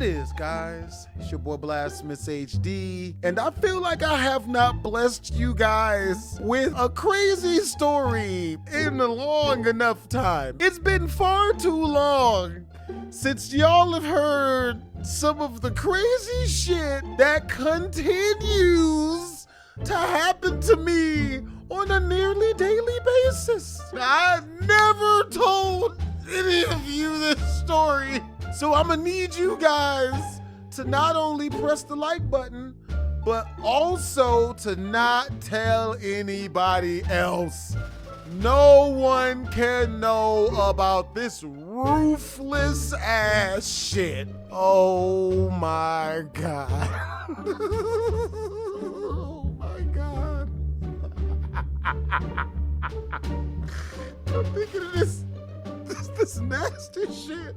it is, guys? It's your boy BlastphamousHD, and I feel like I have not blessed you guys with a crazy story in a long enough time. It's been far too long since y'all have heard some of the crazy shit that continues to happen to me on a nearly daily basis. I never told any of you this story, so I'm gonna need you guys to not only press the like button, but also to not tell anybody else. No one can know about this ruthless ass shit. Oh my God. Oh my God. I'm thinking of this nasty shit.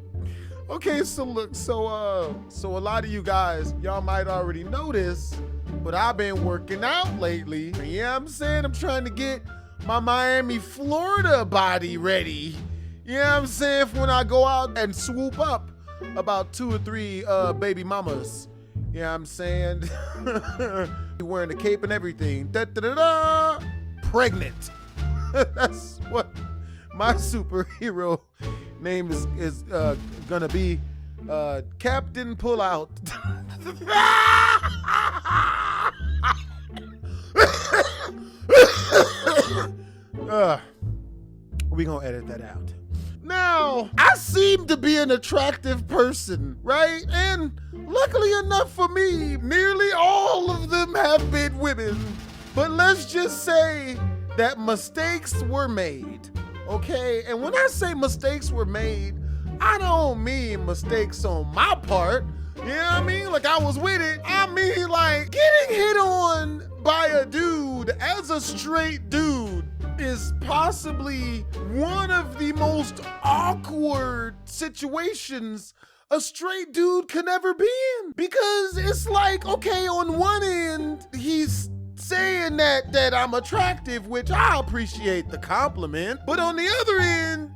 Okay, so look, so a lot of you guys, y'all might already know this, but I've been working out lately. You know what I'm saying? I'm trying to get my Miami, Florida body ready. You know what I'm saying? For when I go out and swoop up about 2 or 3 baby mamas. You know what I'm saying? Wearing the cape and everything. Da-da-da-da! Pregnant. That's what my superhero name is gonna be. Captain Pullout. We gonna edit that out. Now, I seem to be an attractive person, right? And luckily enough for me, nearly all of them have been women. But let's just say that mistakes were made, okay? And when I say mistakes were made, I don't mean mistakes on my part. You know what I mean? Like I was with it. I mean like getting hit on by a dude as a straight dude is possibly one of the most awkward situations a straight dude can ever be in. Because it's like, okay, on one end, he's saying that I'm attractive, which I appreciate the compliment. But on the other end,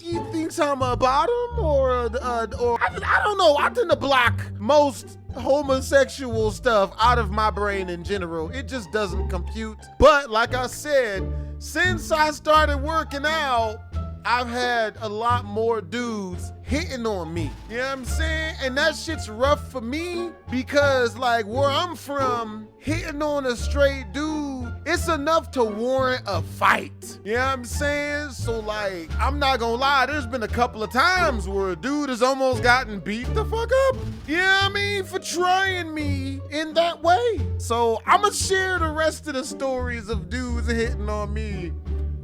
he thinks I'm a bottom or I don't know. I tend to block most homosexual stuff out of my brain in general. It just doesn't compute. But like I said, since I started working out, I've had a lot more dudes hitting on me. You know what I'm saying? And that shit's rough for me because like where I'm from, hitting on a straight dude, it's enough to warrant a fight. You know what I'm saying? So like, I'm not gonna lie, there's been a couple of times where a dude has almost gotten beat the fuck up. You know what I mean? For trying me in that way. So I'ma share the rest of the stories of dudes hitting on me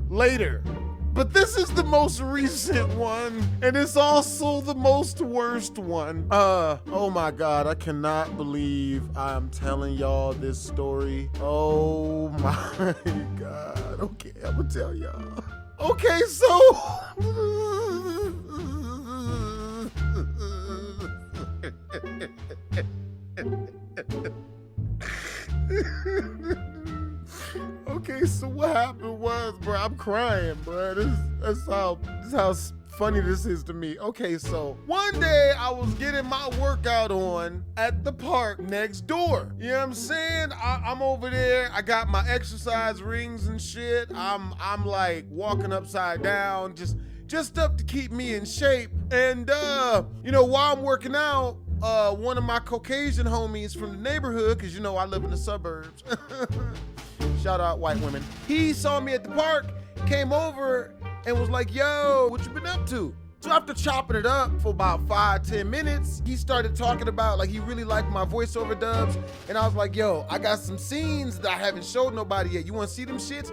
later. But this is the most recent one, and it's also the most worst one. Oh my God, I cannot believe I'm telling y'all this story. Oh my God. Okay, I'm gonna tell y'all. Okay, so. Okay, so what happened was, bro, I'm crying, bro. That's how funny this is to me. Okay, so one day I was getting my workout on at the park next door. You know what I'm saying? I'm over there. I got my exercise rings and shit. I'm like walking upside down, just stuff to keep me in shape. And you know, while I'm working out, one of my Caucasian homies from the neighborhood, cause you know I live in the suburbs. Shout out white women. He saw me at the park, came over and was like, yo, what you been up to? So after chopping it up for about 5-10 minutes, he started talking about like he really liked my voiceover dubs. And I was like, yo, I got some scenes that I haven't showed nobody yet. You wanna see them shits?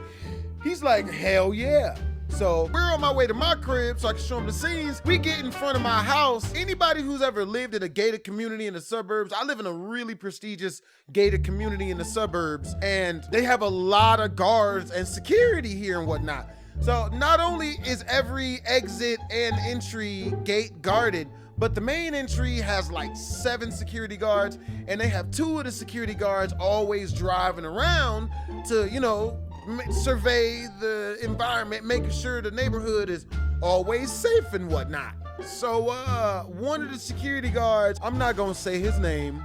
He's like, hell yeah. So we're on my way to my crib so I can show him the scenes. We get in front of my house. Anybody who's ever lived in a gated community in the suburbs, I live in a really prestigious gated community in the suburbs, and they have a lot of guards and security here and whatnot. So not only is every exit and entry gate guarded, but the main entry has like 7 security guards, and they have 2 of the security guards always driving around to, you know, survey the environment, making sure the neighborhood is always safe and whatnot. So, one of the security guards, I'm not gonna say his name.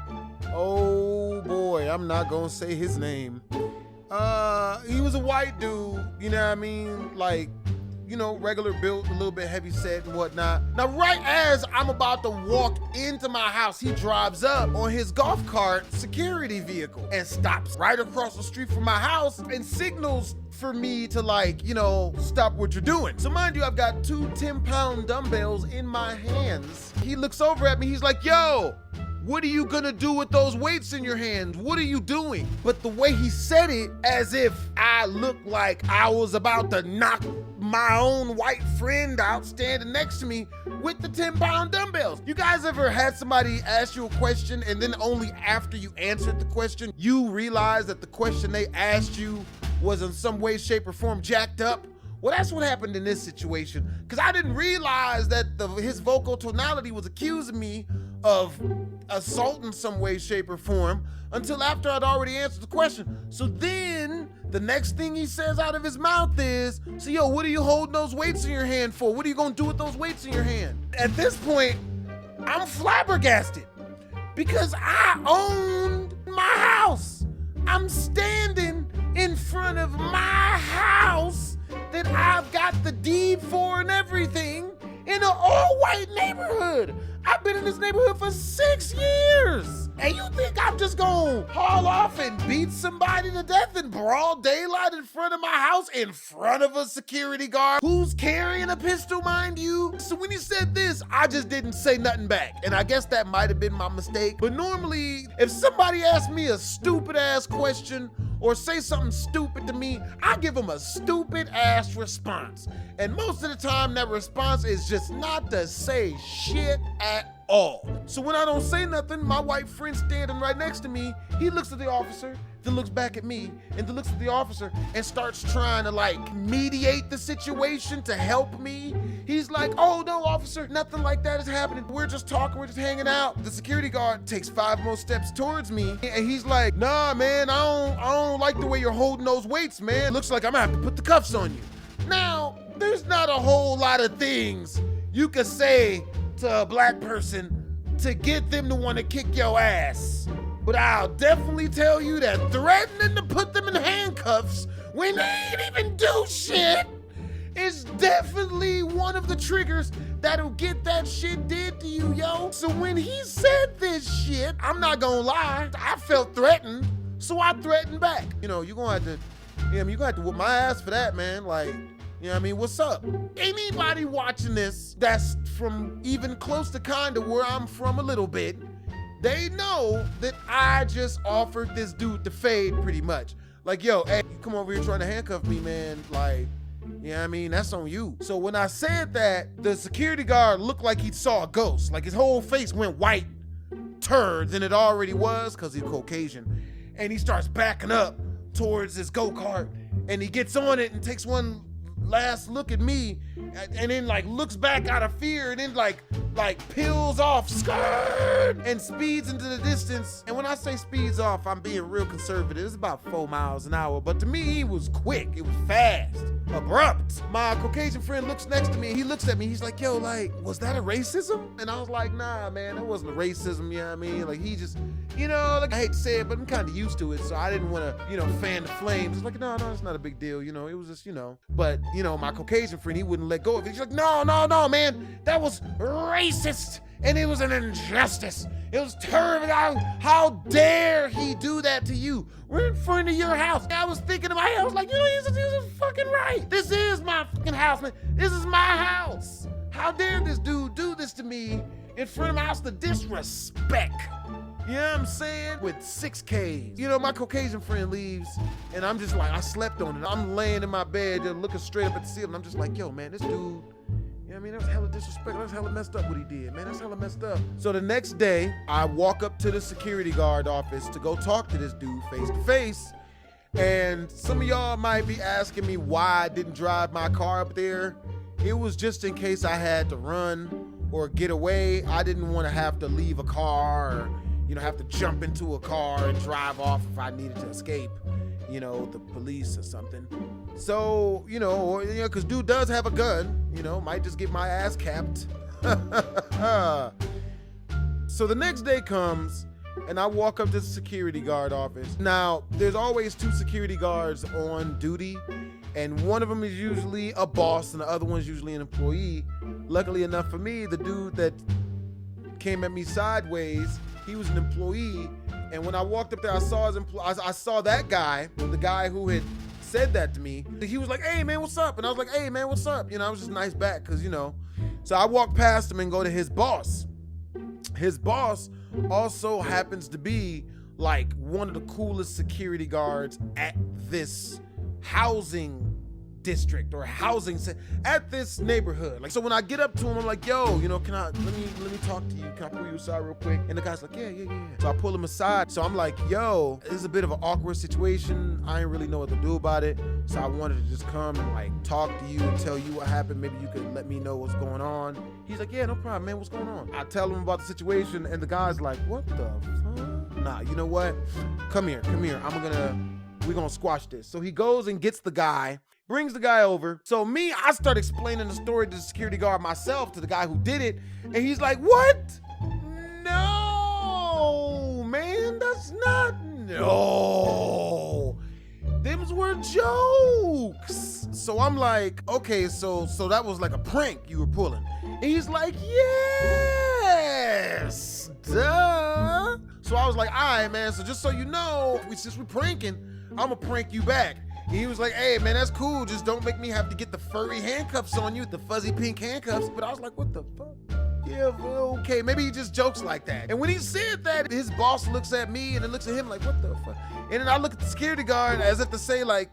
Oh boy, I'm not gonna say his name. He was a white dude, you know what I mean? Like, you know, regular built, a little bit heavy set and whatnot. Now, right as I'm about to walk into my house, he drives up on his golf cart security vehicle and stops right across the street from my house and signals for me to, like, you know, stop what you're doing. So mind you, I've got 2 10-pound dumbbells in my hands. He looks over at me, he's like, yo, what are you gonna do with those weights in your hands? What are you doing? But the way he said it, as if I looked like I was about to knock my own white friend out standing next to me with the 10-pound dumbbells. You guys ever had somebody ask you a question and then only after you answered the question, you realize that the question they asked you was in some way, shape, or form jacked up? Well, that's what happened in this situation, because I didn't realize that his vocal tonality was accusing me of assault in some way, shape, or form until after I'd already answered the question. So then the next thing he says out of his mouth is, so yo, what are you holding those weights in your hand for? What are you gonna do with those weights in your hand? At this point, I'm flabbergasted because I owned my house. I'm standing in front of my house that I've got the deed for and everything in an all-white neighborhood. I've been in this neighborhood for 6 years. And you think I'm just gonna haul off and beat somebody to death in broad daylight in front of my house, in front of a security guard who's carrying a pistol, mind you? So when he said this, I just didn't say nothing back. And I guess that might have been my mistake. But normally, if somebody asks me a stupid ass question or say something stupid to me, I give them a stupid ass response. And most of the time that response is just not to say shit at all. So when I don't say nothing, my white friend standing right next to me, he looks at the officer, then looks back at me, and then looks at the officer and starts trying to like mediate the situation to help me. He's like, oh no, officer, nothing like that is happening. We're just talking, we're just hanging out. The security guard takes 5 more steps towards me and he's like, nah, man, I don't like the way you're holding those weights, man. Looks like I'm gonna have to put the cuffs on you. Now, there's not a whole lot of things you could say to a black person to get them to want to kick your ass. But I'll definitely tell you that threatening to put them in handcuffs when they ain't even do shit is definitely one of the triggers that'll get that shit did to you, yo. So when he said this shit, I'm not gonna lie, I felt threatened, so I threatened back. You know, you're gonna have to, you're gonna have to whoop my ass for that, man. Like, you know what I mean? What's up? Anybody watching this that's from even close to kind of where I'm from a little bit, they know that I just offered this dude the fade pretty much. Like, yo, hey, you come over here trying to handcuff me, man. Like, you know what I mean? That's on you. So when I said that, the security guard looked like he saw a ghost. Like his whole face went white turd than it already was because he's Caucasian. And he starts backing up towards his go-kart and he gets on it and takes one last look at me and then like looks back out of fear and then like peels off skirt and speeds into the distance. And when I say speeds off, I'm being real conservative. It's about 4 miles an hour, but to me he was quick, it was fast, abrupt. My Caucasian friend looks next to me, he looks at me, he's like, yo, like, was that a racism? And I was like, nah, man, that wasn't a racism, you know what I mean? Like, he just, you know, like, I hate to say it, but I'm kind of used to it, so I didn't want to, you know, fan the flames. It's like, no, it's not a big deal, you know, it was just, you know. But, you know, my Caucasian friend, he wouldn't let go of it. He's like, no, man, that was racist, and it was an injustice. It was terrible. How dare he do that to you? We're in front of your house. I was thinking in my head, I was like, you know, he's fucking right. This is my fucking house, man. This is my house. How dare this dude do this to me in front of my house? The disrespect. You know what I'm saying? With 6Ks. You know, my Caucasian friend leaves, and I'm just like, I slept on it. I'm laying in my bed, just looking straight up at the ceiling. I'm just like, yo, man, this dude, you know what I mean? That was hella disrespectful. That was hella messed up what he did, man. That's hella messed up. So the next day, I walk up to the security guard office to go talk to this dude face to face. And some of y'all might be asking me why I didn't drive my car up there. It was just in case I had to run or get away. I didn't want to have to leave a car or, you know, have to jump into a car and drive off if I needed to escape, you know, the police or something. So, you know, because dude does have a gun, you know, might just get my ass capped. So the next day comes, and I walk up to the security guard office. Now, there's always 2 security guards on duty, and one of them is usually a boss, and the other one's usually an employee. Luckily enough for me, the dude that came at me sideways, he was an employee, and when I walked up there, I saw I saw that guy, the guy who had said that to me. He was like, "Hey man, what's up?" And I was like, "Hey man, what's up?" You know, I was just nice back, cause you know. So I walked past him and go to his boss. His boss also happens to be like one of the coolest security guards at this housing district or at this neighborhood. Like, so when I get up to him, I'm like, "Yo, you know, let me talk to you. Can I pull you aside real quick?" And the guy's like, yeah. So I pull him aside. So I'm like, "Yo, this is a bit of an awkward situation. I ain't really know what to do about it. So I wanted to just come and like talk to you and tell you what happened. Maybe you could let me know what's going on." He's like, "Yeah, no problem, man. What's going on?" I tell him about the situation, and the guy's like, "What the fuck? Nah, you know what? Come here. We're gonna squash this." So he goes and gets the guy, brings the guy over. So I start explaining the story to the security guard myself, to the guy who did it. And he's like, "What? No, man, that's not, no. Them's were jokes." So I'm like, "Okay, so that was like a prank you were pulling." And he's like, "Yes, duh." So I was like, "All right, man, so just so you know, since we're pranking, I'm gonna prank you back." And he was like, "Hey, man, that's cool. Just don't make me have to get the furry handcuffs on you, the fuzzy pink handcuffs." But I was like, "What the fuck? Yeah, well, okay, maybe he just jokes like that." And when he said that, his boss looks at me and then looks at him like, "What the fuck?" And then I look at the security guard as if to say like,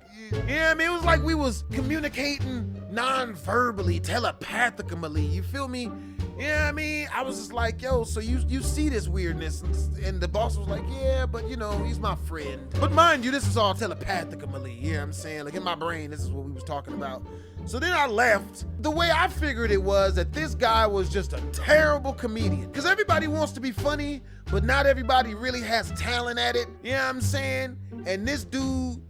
yeah, I mean, it was like we was communicating non-verbally, telepathically, you feel me? Yeah, I mean, I was just like, "Yo, so you see this weirdness?" And the boss was like, "Yeah, but you know, he's my friend." But mind you, this is all telepathically, you know what I'm saying? Like in my brain, this is what we was talking about. So then I left. The way I figured it was that this guy was just a terrible comedian. Because everybody wants to be funny, but not everybody really has talent at it, you know what I'm saying? And this dude,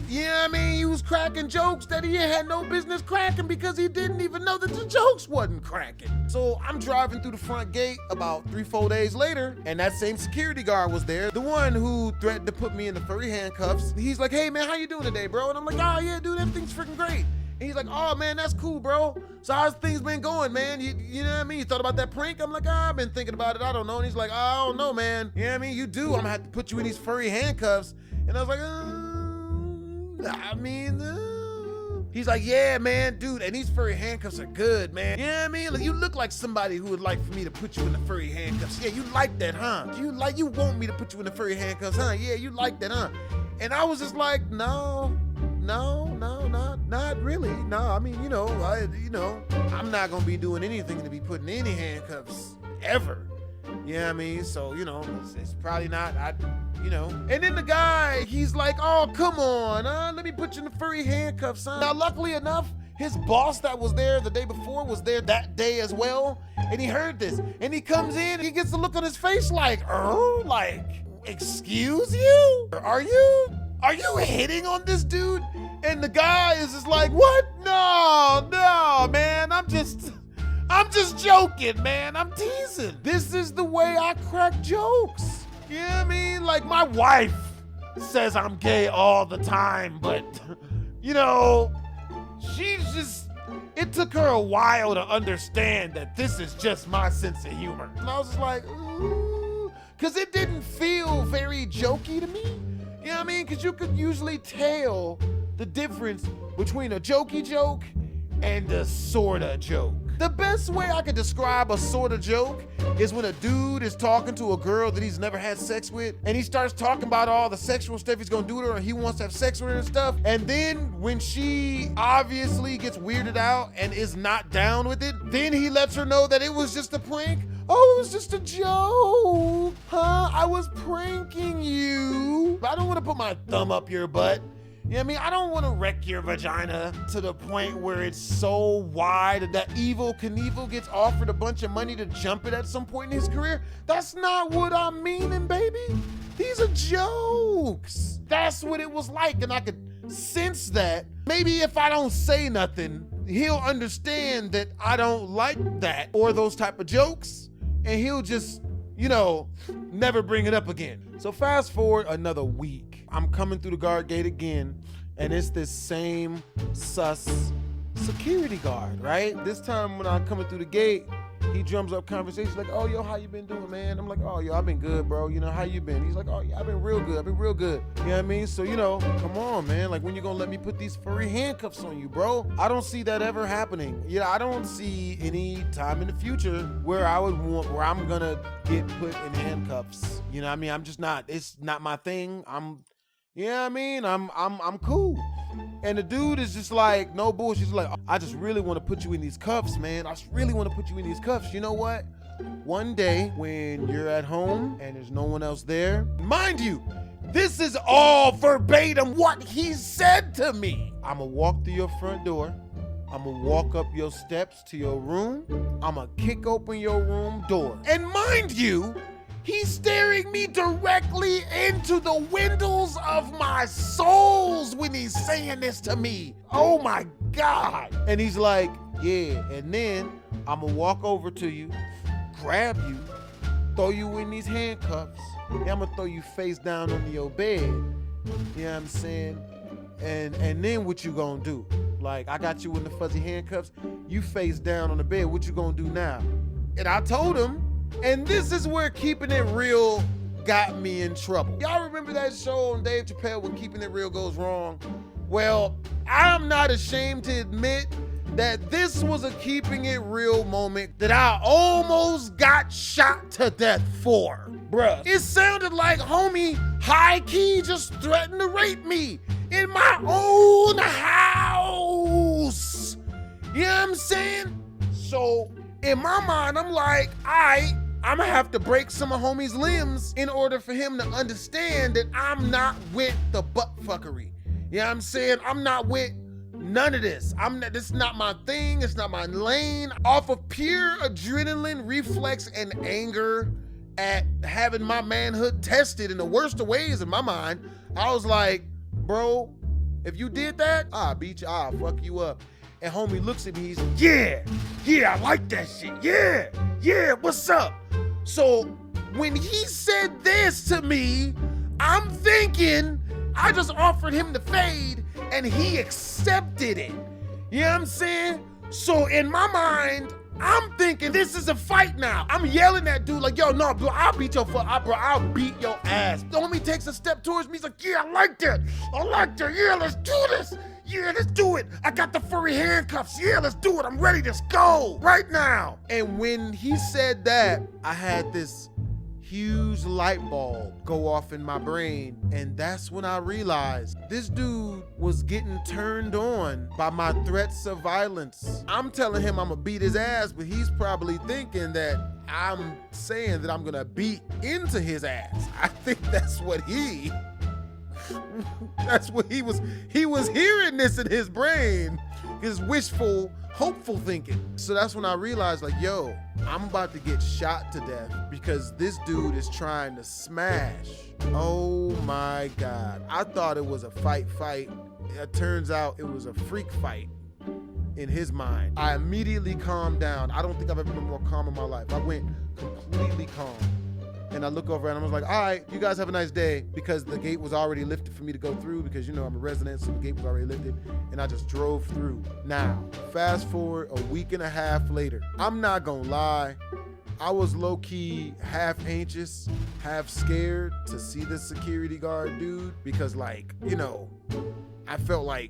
yeah, I mean, he was cracking jokes that he had no business cracking because he didn't even know that the jokes wasn't cracking. So I'm driving through the front gate about 3-4 days later, and that same security guard was there, the one who threatened to put me in the furry handcuffs. He's like, "Hey man, how you doing today, bro?" And I'm like, "Oh yeah, dude, everything's freaking great." And he's like, "Oh man, that's cool, bro. So how's things been going, man? You know what I mean? You thought about that prank?" I'm like, "I've been thinking about it. I don't know." And he's like, "I don't know, man. You know what I mean? You do. I'm gonna have to put you in these furry handcuffs." And I was like, He's like, "Yeah, man, dude, and these furry handcuffs are good, man. You know what I mean? Like, you look like somebody who would like for me to put you in the furry handcuffs. Yeah, you like that, huh? You want me to put you in the furry handcuffs, huh? Yeah, you like that, huh?" And I was just like, no, not really. No, I mean, I'm not gonna be doing anything to be putting any handcuffs ever. You know what I mean? So, it's probably not, And then the guy, he's like, "Oh, come on, let me put you in the furry handcuffs, son." Now, luckily enough, his boss that was there the day before was there that day as well. And he heard this. And he comes in, and he gets the look on his face like, "Excuse you? Are you hitting on this dude?" And the guy is just like, "What? No, man, I'm just joking, man. I'm teasing. This is the way I crack jokes." You know what I mean? Like, my wife says I'm gay all the time, but, it took her a while to understand that this is just my sense of humor. And I was just like, ooh, because it didn't feel very jokey to me. You know what I mean? Because you could usually tell the difference between a jokey joke and a sorta joke. The best way I could describe a sorta joke is when a dude is talking to a girl that he's never had sex with, and he starts talking about all the sexual stuff he's gonna do to her, and he wants to have sex with her and stuff, and then when she obviously gets weirded out and is not down with it, then he lets her know that it was just a prank. "Oh, it was just a joke, huh? I was pranking you. I don't want to put my thumb up your butt. You know what I mean? I don't want to wreck your vagina to the point where it's so wide that Evel Knievel gets offered a bunch of money to jump it at some point in his career. That's not what I'm meaning, baby. These are jokes." That's what it was like, and I could sense that. Maybe if I don't say nothing, he'll understand that I don't like that or those type of jokes, and he'll just, never bring it up again. So fast forward another week. I'm coming through the guard gate again, and it's this same sus security guard, right? This time when I'm coming through the gate, he drums up conversations like, oh, yo, how you been doing, man? I'm like, oh, yo, I've been good, bro. How you been? He's like, oh, yeah, I've been real good. You know what I mean? So, come on, man. Like, when you gonna let me put these furry handcuffs on you, bro? I don't see that ever happening. I don't see any time in the future where I'm gonna get put in handcuffs. You know what I mean? I'm just not. It's not my thing. I'm cool. And the dude is just like, no bullshit. He's like, I just really want to put you in these cuffs, man. I just really want to put you in these cuffs. You know what? One day when you're at home and there's no one else there, mind you, this is all verbatim what he said to me. I'm gonna walk through your front door. I'm gonna walk up your steps to your room. I'm gonna kick open your room door. And mind you, he's staring me directly into the windows of my souls when he's saying this to me. Oh my God. And he's like, yeah, and then I'm gonna walk over to you, grab you, throw you in these handcuffs. Yeah, I'm gonna throw you face down on your bed. You know what I'm saying? And then what you gonna do? Like, I got you in the fuzzy handcuffs, you face down on the bed, what you gonna do now? And I told him, and this is where Keeping It Real got me in trouble. Y'all remember that show on Dave Chappelle when Keeping It Real goes wrong? Well, I'm not ashamed to admit that this was a Keeping It Real moment that I almost got shot to death for. Bruh, it sounded like homie high key just threatened to rape me in my own house. You know what I'm saying? So in my mind, I'm like, I'm gonna have to break some of homie's limbs in order for him to understand that I'm not with the butt fuckery. You know what I'm saying? I'm not with none of this. This is not my thing. It's not my lane. Off of pure adrenaline, reflex, and anger at having my manhood tested in the worst of ways in my mind, I was like, bro, if you did that, I'll beat you, I'll fuck you up. And homie looks at me, he's like, yeah, I like that shit. Yeah, what's up? So when he said this to me, I'm thinking I just offered him the fade and he accepted it. You know what I'm saying? So in my mind, I'm thinking this is a fight now. I'm yelling at dude like, yo, no, bro, I'll beat your I'll beat your ass. The homie takes a step towards me, he's like, yeah, I like that. Yeah, let's do this. Yeah, let's do it. I got the furry handcuffs. Yeah, let's do it. I'm ready. Let's go right now. And when he said that, I had this huge light bulb go off in my brain. And that's when I realized this dude was getting turned on by my threats of violence. I'm telling him I'm gonna beat his ass, but he's probably thinking that I'm saying that I'm gonna beat into his ass. I think that's what he was hearing this in his brain, his wishful, hopeful thinking. So that's when I realized, like, yo, I'm about to get shot to death because this dude is trying to smash. Oh my God. I thought it was a fight. It turns out it was a freak fight in his mind. I immediately calmed down. I don't think I've ever been more calm in my life. I went completely calm. And I look over and I was like, all right, you guys have a nice day, because the gate was already lifted for me to go through because, you know, I'm a resident, so the gate was already lifted, and I just drove through. Now, fast forward a week and a half later. I'm not gonna lie, I was low-key half anxious, half scared to see this security guard dude because, like, you know, I felt like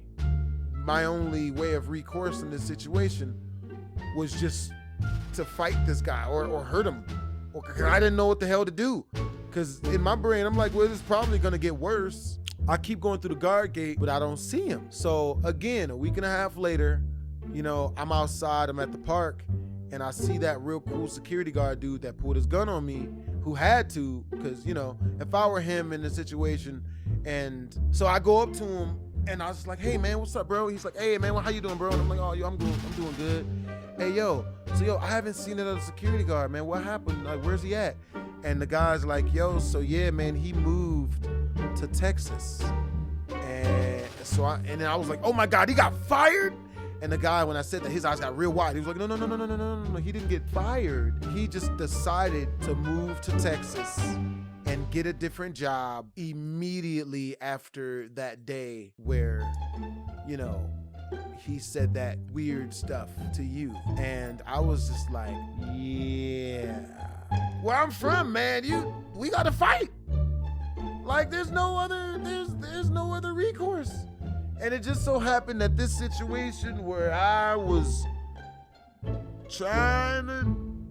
my only way of recourse in this situation was just to fight this guy or hurt him. I didn't know what the hell to do. Because in my brain, I'm like, well, this is probably going to get worse. I keep going through the guard gate, but I don't see him. So again, a week and a half later, you know, I'm outside, I'm at the park, and I see that real cool security guard dude that pulled his gun on me, who had to, because, you know, if I were him in the situation, and so I go up to him, and I was just like, hey, man, what's up, bro? He's like, hey, man, how you doing, bro? And I'm like, oh, yo, I'm doing good. Hey, yo, I haven't seen that other security guard, man. What happened? Like, where's he at? And the guy's like, yo, so yeah, man, he moved to Texas. And so then I was like, oh my God, he got fired? And the guy, when I said that, his eyes got real wide. He was like, no. He didn't get fired. He just decided to move to Texas and get a different job immediately after that day where, you know, he said that weird stuff to you. And I was just like, yeah. Where I'm from, man, we gotta fight. Like there's no other recourse. And it just so happened that this situation where I was trying to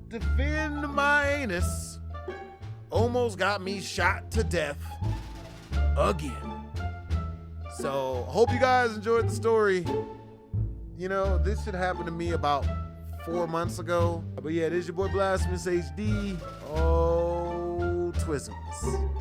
defend my anus almost got me shot to death again. So hope you guys enjoyed the story. You know, this should happen to me about 4 months ago. But yeah, this is your boy BlastphamousHD. Oh, twisms.